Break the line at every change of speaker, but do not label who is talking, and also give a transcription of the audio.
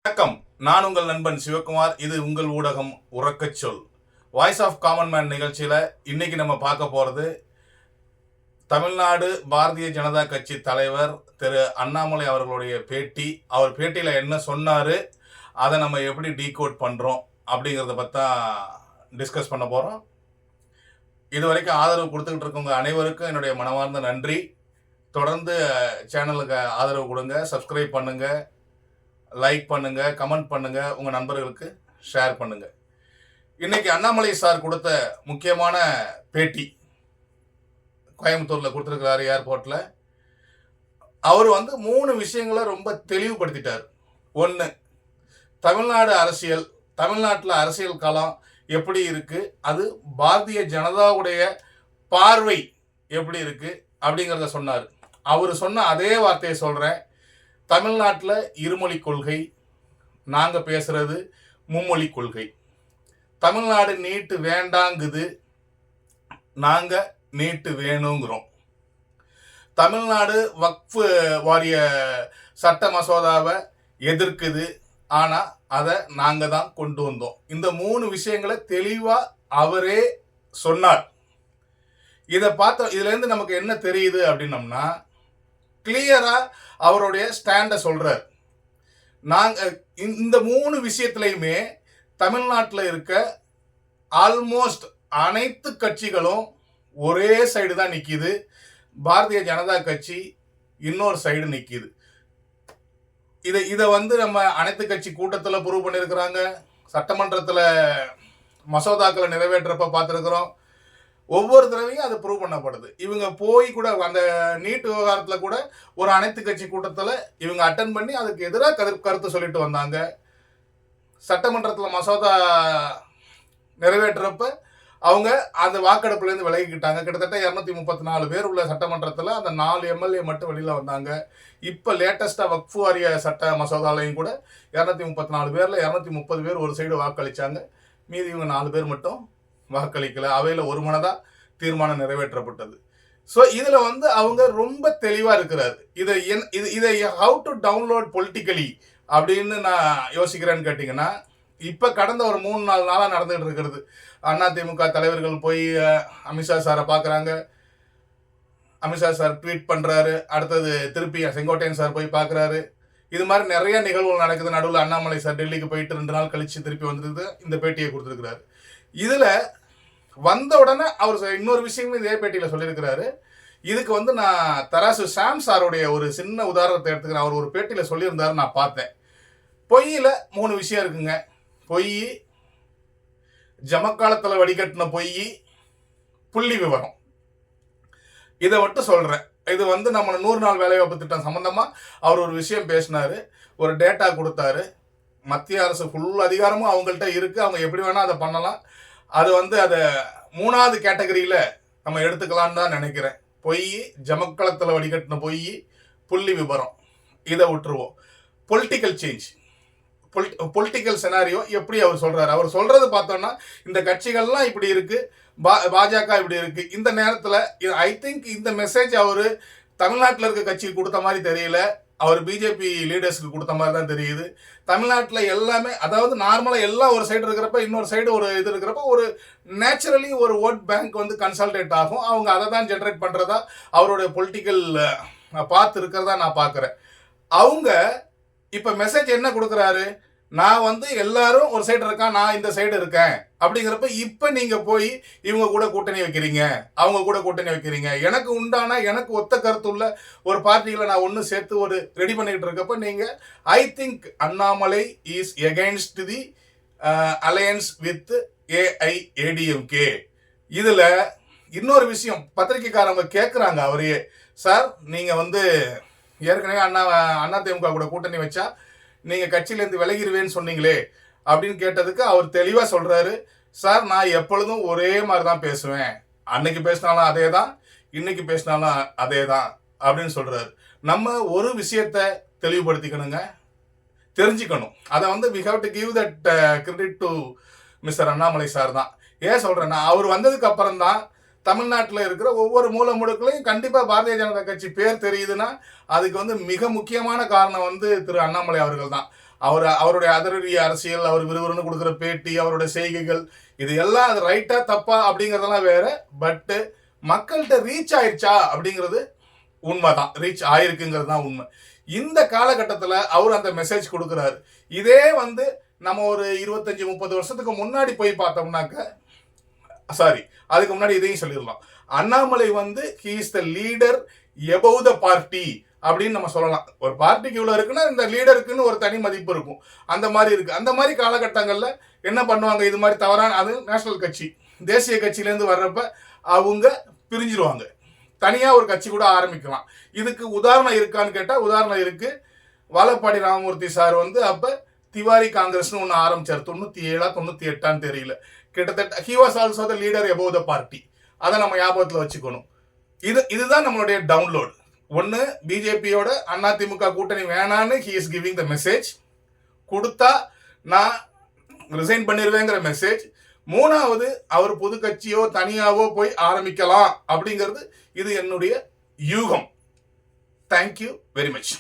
வணக்கம். நான் உங்கள் நண்பன் சிவகுமார். இது உங்கள் ஊடகம் உறக்கச் சொல். வாய்ஸ் ஆஃப் காமன் மேன் நிகழ்ச்சியில் இன்னைக்கு நம்ம பார்க்க போகிறது தமிழ்நாடு பாரதிய ஜனதா கட்சி தலைவர் திரு அண்ணாமலை அவர்களுடைய பேட்டி. அவர் பேட்டியில் என்ன சொன்னார், அதை நம்ம எப்படி டீகோட் பண்ணுறோம் அப்படிங்கிறத பற்றி தான் டிஸ்கஸ் பண்ண போகிறோம். இது வரைக்கும் ஆதரவு கொடுத்துக்கிட்டு இருக்கவங்க அனைவருக்கும் என்னுடைய மனமார்ந்த நன்றி. தொடர்ந்து சேனலுக்கு ஆதரவு கொடுங்க, சப்ஸ்கிரைப் பண்ணுங்கள், லைக் பண்ணுங்க, கமெண்ட் பண்ணுங்க, உங்க நண்பர்களுக்கு ஷேர் பண்ணுங்க. இன்னைக்கு அண்ணாமலை சார் கொடுத்த முக்கியமான பேட்டி கோயம்புத்தூர்ல கொடுத்துருக்கிறாரு ஏர்போர்ட்ல. அவர் 3 விஷயங்களை ரொம்ப தெளிவுபடுத்திட்டார். ஒன்று, தமிழ்நாடு அரசியல், தமிழ்நாட்டில் அரசியல் களம் எப்படி இருக்கு, அது பாரதிய ஜனதாவுடைய பார்வை எப்படி இருக்கு அப்படிங்கிறத சொன்னார். அவர் சொன்ன அதே வார்த்தையை சொல்றேன். தமிழ்நாட்டில் இருமொழி கொள்கை, நாங்கள் பேசுறது மும்மொழி கொள்கை. தமிழ்நாடு நீட்டு வேண்டாங்குது, நாங்கள் நீட்டு வேணுங்கிறோம். தமிழ்நாடு வக்ஃபு வாரிய சட்ட மசோதாவை எதிர்க்குது, ஆனால் அதை நாங்கள் தான் கொண்டு வந்தோம். இந்த 3 விஷயங்களை தெளிவாக அவரே சொன்னார். இதை பார்த்த இதுலேருந்து நமக்கு என்ன தெரியுது அப்படின்னம்னா, கிளியரா அவருடைய ஸ்டாண்டை சொல்றார். நாங்கள் இந்த 3 விஷயத்திலையுமே தமிழ்நாட்டில் இருக்க ஆல்மோஸ்ட் அனைத்து கட்சிகளும் ஒரே சைடு தான் நிற்கிது. பாரதிய ஜனதா கட்சி இன்னொரு சைடு நிற்கிது. இதை நம்ம அனைத்து கட்சி கூட்டத்தில் ப்ரூவ் பண்ணியிருக்கிறாங்க. சட்டமன்றத்தில் மசோதாக்களை நிறைவேற்றப்ப பார்த்துருக்குறோம். ஒவ்வொரு தடவையும் அது ப்ரூவ் பண்ணப்படுது. இவங்க போய் கூட அந்த நீட் விவகாரத்தில் கூட ஒரு அனைத்து கட்சி கூட்டத்தில் இவங்க அட்டன் பண்ணி அதுக்கு எதிராக கருத்து சொல்லிட்டு வந்தாங்க. சட்டமன்றத்தில் மசோதா நிறைவேற்றுறப்ப அவங்க அந்த வாக்கெடுப்புலேருந்து விலகிக்கிட்டாங்க. கிட்டத்தட்ட 234 பேர் உள்ள சட்டமன்றத்தில் அந்த 4 எம்எல்ஏ மட்டும் வெளியில் வந்தாங்க. இப்போ லேட்டஸ்ட்டாக வக்ஃபு வாரிய சட்ட மசோதாலையும் கூட 234 பேரில் 230 பேர் ஒரு சைடு வாக்களித்தாங்க. மீதி இவங்க 4 பேர் மட்டும் வாக்களிக்கல. அவையில் ஒரு மனதா தீர்மானம் நிறைவேற்றப்பட்டது. ஸோ இதில் அவங்க ரொம்ப தெளிவாக இருக்கிறார். இதை ஹவு டு டவுன்லோட் பொலிட்டிக்கலி அப்படின்னு நான் யோசிக்கிறேன்னு கேட்டிங்கன்னா, இப்போ கடந்த ஒரு 3-4 நாளாக நடந்துகிட்டு இருக்கிறது. அதிமுக தலைவர்கள் போய் அமித்ஷா சாரை பார்க்குறாங்க. அமித்ஷா சார் ட்வீட் பண்ணுறாரு. அடுத்தது திருப்பி செங்கோட்டையன் சார் போய் பார்க்குறாரு. இது மாதிரி நிறைய நிகழ்வுகள் நடக்குது. நடுவில் அண்ணாமலை சார் டெல்லிக்கு போயிட்டு 2 நாள் கழித்து திருப்பி வந்துட்டு இந்த பேட்டியை கொடுத்துருக்கிறாரு. இதில் வந்த உடனே அவர் இன்னொரு விஷயமும் இதே பேட்டியில் சொல்லியிருக்கிறாரு. இதுக்கு நான் தராசு சாம் சாருடைய ஒரு சின்ன உதாரணத்தை எடுத்துக்கிறேன். அவர் ஒரு பேட்டியில் சொல்லியிருந்தாரு, நான் பார்த்தேன். பொய்யில் 3 விஷயம் இருக்குங்க. பொய், ஜமக்காலத்தில் வடிகட்டின பொய், புள்ளி விவரம். இதை மட்டும் சொல்கிறேன். இது நம்ம 100 நாள் வேலைவாய்ப்பு திட்டம் சம்மந்தமாக அவர் ஒரு விஷயம் பேசினார். ஒரு டேட்டா கொடுத்தாரு. மத்திய அரசு ஃபுல் அதிகாரமும் அவங்கள்ட்ட இருக்குது. அவங்க எப்படி வேணால் அதை பண்ணலாம். அது அதை 3வது கேட்டகரியில் நம்ம எடுத்துக்கலான்னு தான் நினைக்கிறேன். பொய், ஜமக்களத்தில் வடிகட்டின பொய், புள்ளி விபரம், இதை விட்டுருவோம். பொலிட்டிக்கல் சேஞ்ச், பொலிட்டிக்கல் செனாரியோ எப்படி அவர் சொல்கிறார். அவர் சொல்கிறது பார்த்தோன்னா, இந்த கட்சிகள்லாம் இப்படி இருக்குது, பாஜக இப்படி இருக்குது. இந்த நேரத்தில் ஐ திங்க் இந்த மெசேஜ் அவர் தமிழ்நாட்டில் இருக்க கட்சிக்கு கொடுத்த மாதிரி தெரியல. அவர் பிஜேபி லீடர்ஸ்க்கு கொடுத்த மாதிரி தான் தெரியுது. தமிழ்நாட்டில் எல்லாமே, அதாவது நார்மலாக எல்லாம் ஒரு சைடு இருக்கிறப்ப இன்னொரு சைடு ஒரு இது இருக்கிறப்ப ஒரு நேச்சுரலி ஒரு ஓட் பேங்க் கன்சல்டேட் ஆகும். அவங்க அதை தான் ஜென்ரேட் பண்ணுறதா அவருடைய பொலிட்டிக்கல் பார்த்து இருக்கிறதா நான் பார்க்குறேன். அவங்க இப்போ மெசேஜ் என்ன கொடுக்குறாரு, நான் எல்லாரும் ஒரு சைடு இருக்கேன், நான் இந்த சைடு இருக்கேன் அப்படிங்கிறப்ப இப்போ நீங்கள் போய் இவங்க கூட கூட்டணி வைக்கிறீங்க, அவங்க கூட கூட்டணி வைக்கிறீங்க. எனக்கு உண்டான, எனக்கு ஒத்த கருத்துள்ள ஒரு பார்ட்டிகளை நான் ஒன்று சேர்த்து ஒரு ரெடி பண்ணிக்கிட்டு இருக்கப்ப நீங்கள் I think Annamalai is against the alliance with AIADMK. இதில் இன்னொரு விஷயம் பத்திரிகைக்காரங்க கேட்குறாங்க அவரையே, சார் நீங்கள் ஏற்கனவே அதிமுக கூட கூட்டணி வச்சா நீங்கள் கட்சியிலேருந்து விலகிடுவேன்னு சொன்னீங்களே அப்படின்னு கேட்டதுக்கு அவர் தெளிவாக சொல்கிறாரு, சார் நான் எப்பொழுதும் ஒரே மாதிரி தான் பேசுவேன், அன்னைக்கு பேசினாலும் அதே தான், இன்னைக்கு பேசினாலும் அதே தான் அப்படின்னு சொல்கிறாரு. நம்ம ஒரு விஷயத்தை தெளிவுபடுத்திக்கணுங்க, தெரிஞ்சுக்கணும். அதை we have to give that credit to mister Annamalai sir தான். ஏன் சொல்கிறேன்னா, அவர் வந்ததுக்கு அப்புறம் தான் தமிழ்நாட்டில் இருக்கிற ஒவ்வொரு மூல முடுக்களையும் கண்டிப்பாக பாரதிய ஜனதா கட்சி பேர் தெரியுதுன்னா அதுக்கு மிக முக்கியமான காரணம் திரு அண்ணாமலை அவர்கள் தான். அவருடைய அதிரடி அரசியல், அவர் விறுவிறுன்னு கொடுக்குற பேட்டி, அவருடைய செய்கைகள், இது எல்லாம் அது ரைட்டா தப்பா அப்படிங்கிறதெல்லாம் வேற. பட்டு மக்கள்கிட்ட ரீச் ஆயிடுச்சா அப்படிங்கிறது உண்மைதான். ரீச் ஆயிருக்குங்கிறது தான் உண்மை. இந்த காலகட்டத்தில் அவர் அந்த மெசேஜ் கொடுக்குறாரு. இதே வந்து நம்ம ஒரு 25-30 வருஷத்துக்கு முன்னாடி போய் பார்த்தோம்னாக்க, சாரி அதுக்கு முன்னாடி இதையும் சொல்லிடலாம், அண்ணாமலை வந்து he is the leader above the party அப்படின்னு நம்ம சொல்லலாம். ஒரு பார்ட்டிக்கு இவ்வளோ இருக்குன்னா இந்த லீடருக்குன்னு ஒரு தனி மதிப்பு இருக்கும். அந்த மாதிரி இருக்கு. அந்த மாதிரி காலகட்டங்களில் என்ன பண்ணுவாங்க, இது மாதிரி தவறான, அது நேஷனல் கட்சி தேசிய கட்சியிலேருந்து வர்றப்ப அவங்க பிரிஞ்சிருவாங்க, தனியாக ஒரு கட்சி கூட ஆரம்பிக்கலாம். இதுக்கு உதாரணம் இருக்கான்னு கேட்டால் உதாரணம் இருக்கு. வாழப்பாடி ராமமூர்த்தி சார் வந்து அப்போ திவாரி காங்கிரஸ்னு ஒன்று ஆரம்பிச்சார். 97-98 தெரியல. கிட்டத்தட்ட he was also the leader above the party. அதை நம்ம ஞாபகத்தில் வச்சுக்கணும். இதுதான் நம்மளுடைய டவுன்லோட். ஒன்று, பிஜேபியோட அதிமுக கூட்டணி வேணான்னு he is giving the message. கொடுத்தா நான் ரிசைன் பண்ணிடுவேங்கிற மெசேஜ். மூணாவது, அவர் பொது கட்சியோ தனியாவோ போய் ஆரம்பிக்கலாம் அப்படிங்கிறது இது என்னுடைய யூகம். Thank you very much.